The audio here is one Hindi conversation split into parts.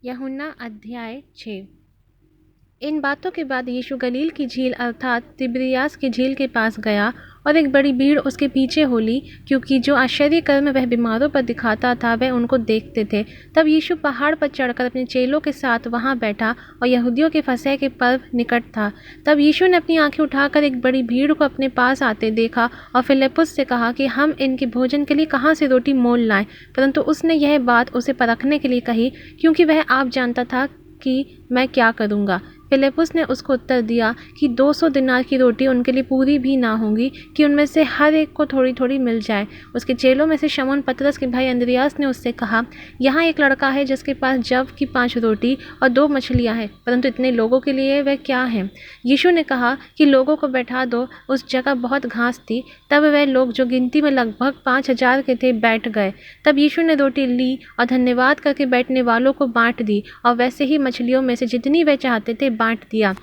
यूहन्ना अध्याय 6। इन बातों के बाद यीशु गलील की झील अर्थात तिबिरियास की झील के पास गया और एक बड़ी भीड़ उसके पीछे हो ली, क्योंकि जो आश्चर्य कर्म वह बीमारों पर दिखाता था वह उनको देखते थे। तब यीशु पहाड़ पर चढ़कर अपने चेलों के साथ वहां बैठा और यहूदियों के फसह के पर्व निकट था। तब यीशु ने अपनी आंखें उठाकर एक बड़ी भीड़ को अपने पास आते देखा और फिलिप्पुस से कहा कि हम इनके भोजन के लिए कहाँ से रोटी मोल लाएं। परंतु उसने यह बात उसे परखने के लिए कही, क्योंकि वह आप जानता था कि मैं क्या करूँगा। फिलिप्पुस ने उसको उत्तर दिया कि 200 दिनार की रोटी उनके लिए पूरी भी ना होगी कि उनमें से हर एक को थोड़ी थोड़ी मिल जाए। उसके चेलों में से शमौन पतरस के भाई अंद्रियास ने उससे कहा, यहाँ एक लड़का है जिसके पास जव की 5 रोटी और 2 मछलियाँ हैं, परंतु इतने लोगों के लिए वह क्या है। यीशु ने कहा कि लोगों को बैठा दो। उस जगह बहुत घास थी। तब वह लोग, जो गिनती में लगभग 5000 के थे, बैठ गए। तब यीशु ने रोटी ली और धन्यवाद करके बैठने वालों को बांट दी, और वैसे ही मछलियों में से जितनी वह चाहते थे बांट दिया।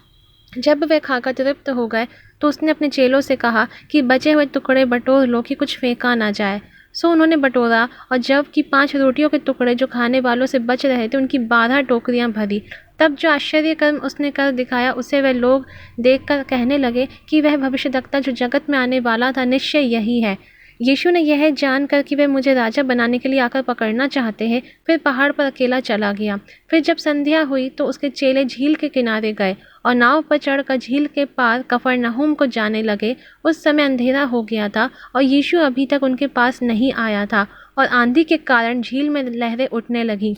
जब वे खाकर तृप्त हो गए तो उसने अपने चेलों से कहा कि बचे हुए टुकड़े बटोर लो कि कुछ फेंका ना जाए। सो उन्होंने बटोरा, और जब की 5 रोटियों के टुकड़े जो खाने वालों से बच रहे थे उनकी 12 टोकरियां भरी। तब जो आश्चर्य कर्म उसने कर दिखाया उसे वे लोग देखकर कहने लगे कि वह भविष्यद्वक्ता जो जगत में आने वाला था निश्चय यही है। यीशु ने यह जानकर कि वे मुझे राजा बनाने के लिए आकर पकड़ना चाहते हैं, फिर पहाड़ पर अकेला चला गया। फिर जब संध्या हुई तो उसके चेले झील के किनारे गए और नाव पर चढ़कर झील के पार कफरनहूम को जाने लगे। उस समय अंधेरा हो गया था और यीशु अभी तक उनके पास नहीं आया था, और आंधी के कारण झील में लहरें उठने लगीं।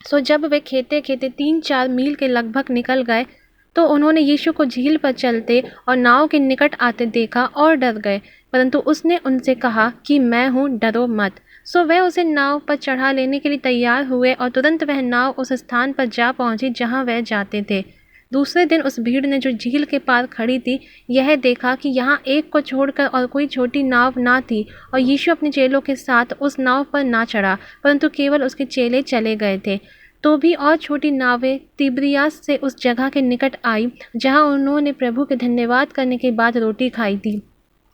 सो जब वे खेते खेते 3-4 मील के लगभग निकल गए तो उन्होंने यीशु को झील पर चलते और नाव के निकट आते देखा और डर गए। परंतु उसने उनसे कहा कि मैं हूँ, डरो मत। सो वह उसे नाव पर चढ़ा लेने के लिए तैयार हुए, और तुरंत वह नाव उस स्थान पर जा पहुंची जहां वह जाते थे। दूसरे दिन उस भीड़ ने, जो झील के पार खड़ी थी, यह देखा कि यहाँ एक को छोड़कर और कोई छोटी नाव ना थी, और यीशु अपने चेलों के साथ उस नाव पर ना चढ़ा, परंतु केवल उसके चेले चले गए थे। तो भी और छोटी नावें तिबिरियास से उस जगह के निकट आई जहाँ उन्होंने प्रभु के धन्यवाद करने के बाद रोटी खाई थी।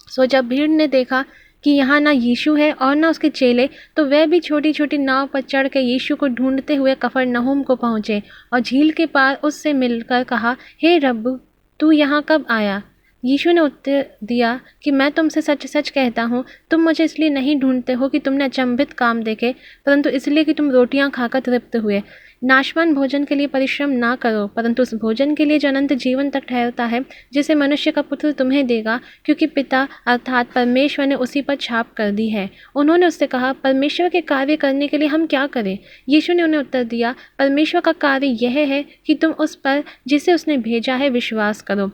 सो जब भीड़ ने देखा कि यहाँ ना यीशु है और ना उसके चेले, तो वह भी छोटी छोटी नाव पर चढ़ के यीशु को ढूंढते हुए कफरनहूम को पहुँचे और झील के पार उससे मिलकर कहा, हे रब्बू, तू यहाँ कब आया। यीशु ने उत्तर दिया कि मैं तुमसे सच सच कहता हूँ, तुम मुझे इसलिए नहीं ढूंढते हो कि तुमने अचंभित काम देखे, परंतु इसलिए कि तुम रोटियां खाकर तृप्त हुए। नाशवान भोजन के लिए परिश्रम ना करो, परंतु उस भोजन के लिए जो अनंत जीवन तक ठहरता है, जिसे मनुष्य का पुत्र तुम्हें देगा, क्योंकि पिता अर्थात परमेश्वर ने उसी पर छाप कर दी है। उन्होंने उससे कहा, परमेश्वर के कार्य करने के लिए हम क्या करें। यीशु ने उन्हें उत्तर दिया, परमेश्वर का कार्य यह है कि तुम उस पर जिसे उसने भेजा है विश्वास करो।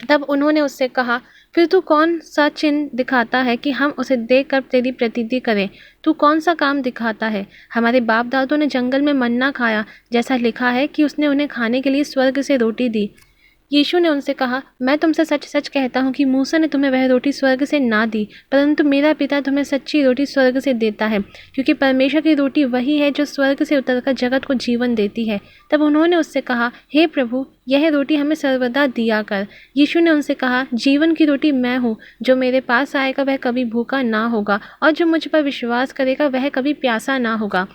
तब उन्होंने उससे कहा, फिर तू कौन सा चिन्ह दिखाता है कि हम उसे देखकर तेरी प्रतीति करें। तू कौन सा काम दिखाता है। हमारे बाप दादों ने जंगल में मन्ना खाया, जैसा लिखा है कि उसने उन्हें खाने के लिए स्वर्ग से रोटी दी। यीशु ने उनसे कहा, मैं तुमसे सच सच कहता हूँ कि मूसा ने तुम्हें वह रोटी स्वर्ग से ना दी, परंतु मेरा पिता तुम्हें सच्ची रोटी स्वर्ग से देता है, क्योंकि परमेश्वर की रोटी वही है जो स्वर्ग से उतरकर जगत को जीवन देती है। तब उन्होंने उससे कहा, हे प्रभु, यह रोटी हमें सर्वदा दिया कर। यीशु ने उनसे कहा, जीवन की रोटी मैं हूँ। जो मेरे पास आएगा वह कभी भूखा ना होगा, और जो मुझ पर विश्वास करेगा वह कभी प्यासा ना होगा।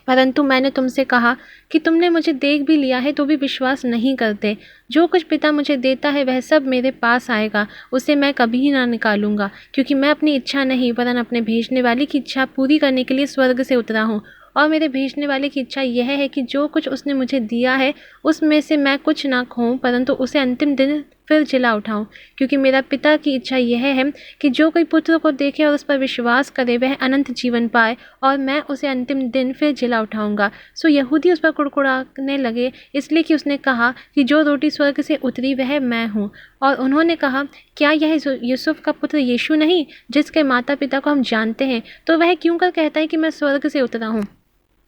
परंतु मैंने तुमसे कहा कि तुमने मुझे देख भी लिया है तो भी विश्वास नहीं करते। जो कुछ पिता मुझे देता है वह सब मेरे पास आएगा, उसे मैं कभी ना निकालूंगा, क्योंकि मैं अपनी इच्छा नहीं वरन अपने भेजने वाले की इच्छा पूरी करने के लिए स्वर्ग से उतरा हूँ। और मेरे भेजने वाले की इच्छा यह है कि जो कुछ उसने मुझे दिया है उसमें से मैं कुछ ना खोऊं, परंतु उसे अंतिम दिन फिर जिला उठाऊं। क्योंकि मेरा पिता की इच्छा यह है कि जो कोई पुत्र को देखे और उस पर विश्वास करे वह अनंत जीवन पाए, और मैं उसे अंतिम दिन फिर जिला उठाऊंगा। सो यहूदी उस पर कुड़कुड़ाने लगे, इसलिए कि उसने कहा कि जो रोटी स्वर्ग से उतरी वह मैं हूँ। और उन्होंने कहा, क्या यह यूसुफ का पुत्र यीशु नहीं, जिसके माता पिता को हम जानते हैं, तो वह क्यों कर कहता है कि मैं स्वर्ग से उतरा हूँ।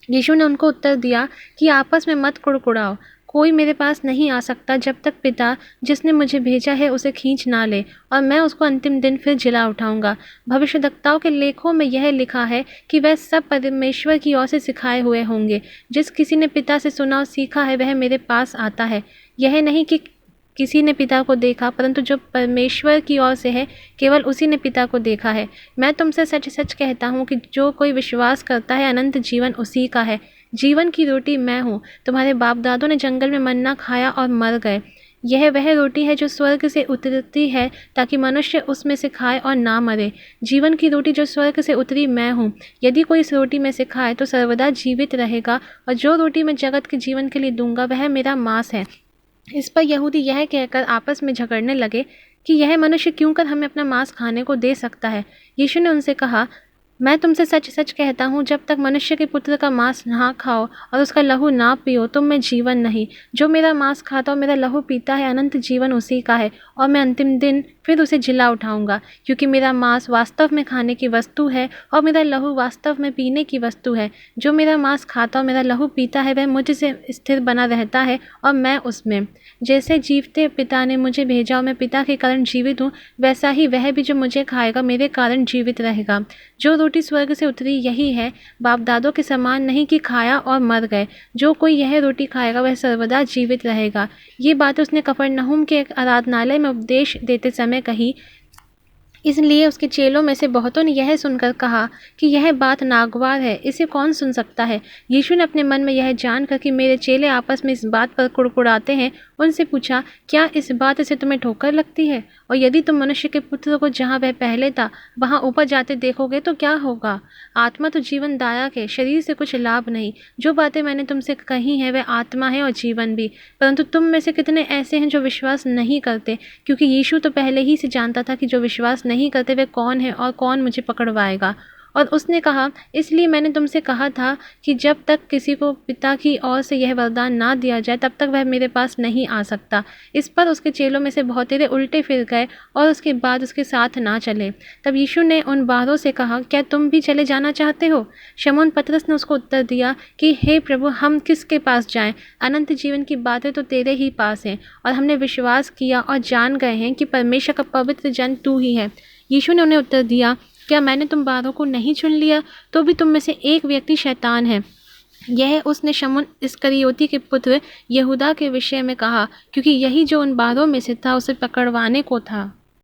यीशु ने उनको उत्तर दिया कि आपस में मत कुड़कुड़ाओ। कोई मेरे पास नहीं आ सकता जब तक पिता जिसने मुझे भेजा है उसे खींच ना ले, और मैं उसको अंतिम दिन फिर जिला उठाऊंगा। भविष्यद्वक्ताओं के लेखों में यह लिखा है कि वह सब परमेश्वर की ओर से सिखाए हुए होंगे। जिस किसी ने पिता से सुना और सीखा है वह मेरे पास आता है। यह नहीं कि किसी ने पिता को देखा, परंतु जो परमेश्वर की ओर से है केवल उसी ने पिता को देखा है। मैं तुमसे सच सच कहता हूँ कि जो कोई विश्वास करता है अनंत जीवन उसी का है। जीवन की रोटी मैं हूँ। तुम्हारे बाप दादों ने जंगल में मन्ना खाया और मर गए। यह वह रोटी है जो स्वर्ग से उतरती है ताकि मनुष्य उसमें से खाए और ना मरे। जीवन की रोटी जो स्वर्ग से उतरी मैं हूँ। यदि कोई इस रोटी में से खाए तो सर्वदा जीवित रहेगा, और जो रोटी मैं जगत के जीवन के लिए दूंगा वह मेरा मांस है। इस पर यहूदी यह कहकर आपस में झगड़ने लगे कि यह मनुष्य क्यों कर हमें अपना मांस खाने को दे सकता है। यीशु ने उनसे कहा, मैं तुमसे सच सच कहता हूँ, जब तक मनुष्य के पुत्र का मांस ना खाओ और उसका लहू ना पियो तुम में जीवन नहीं। जो मेरा मांस खाता और मेरा लहू पीता है, अनंत जीवन उसी का है, और मैं अंतिम दिन फिर उसे जिला उठाऊंगा। क्योंकि मेरा मांस वास्तव में खाने की वस्तु है और मेरा लहू वास्तव में पीने की वस्तु है। जो मेरा मांस खाता और मेरा लहू पीता है वह मुझसे स्थिर बना रहता है और मैं उसमें। जैसे जीवते पिता ने मुझे भेजा और मैं पिता के कारण जीवित हूँ, वैसा ही वह भी जो मुझे खाएगा मेरे कारण जीवित रहेगा। जो रोटी स्वर्ग से उतरी यही है, बाप दादों के समान नहीं कि खाया और मर गए। जो कोई यह रोटी खाएगा वह सर्वदा जीवित रहेगा। ये बात उसने कफरनहूम के एक आराधनालय में उपदेश देते समय कही। इसलिए उसके चेलों में से बहुतों ने यह सुनकर कहा कि यह बात नागवार है, इसे कौन सुन सकता है। यीशु ने अपने मन में यह जानकर कि मेरे चेले आपस में इस बात पर कुड़कुड़ाते हैं, उनसे पूछा, क्या इस बात से तुम्हें ठोकर लगती है? और यदि तुम मनुष्य के पुत्र को जहाँ वह पहले था वहाँ ऊपर जाते देखोगे तो क्या होगा? आत्मा तो जीवनदायक है, शरीर से कुछ लाभ नहीं। जो बातें मैंने तुमसे कही हैं वह आत्मा है और जीवन भी। परंतु तुम में से कितने ऐसे हैं जो विश्वास नहीं करते? क्योंकि यीशु तो पहले ही से जानता था कि जो विश्वास नहीं करते वे कौन है और कौन मुझे पकड़वाएगा। और उसने कहा, इसलिए मैंने तुमसे कहा था कि जब तक किसी को पिता की ओर से यह वरदान ना दिया जाए तब तक वह मेरे पास नहीं आ सकता। इस पर उसके चेलों में से बहुतेरे उल्टे फिर गए और उसके बाद उसके साथ ना चले। तब यीशु ने उन 12 से कहा, क्या तुम भी चले जाना चाहते हो? शमौन पतरस ने उसको उत्तर दिया कि हे प्रभु, हम किसके पास जाएं? अनंत जीवन की बातें तो तेरे ही पास हैं, और हमने विश्वास किया और जान गए हैं कि परमेश्वर का पवित्र जन तू ही है। यीशु ने उन्हें उत्तर दिया, क्या मैंने तुम 12 को नहीं चुन लिया? तो भी तुम में से एक व्यक्ति शैतान है। यह उसने शमौन इस्करियोती के पुत्र यहूदा के विषय में कहा, क्योंकि यही जो उन 12 में से था उसे पकड़वाने को था।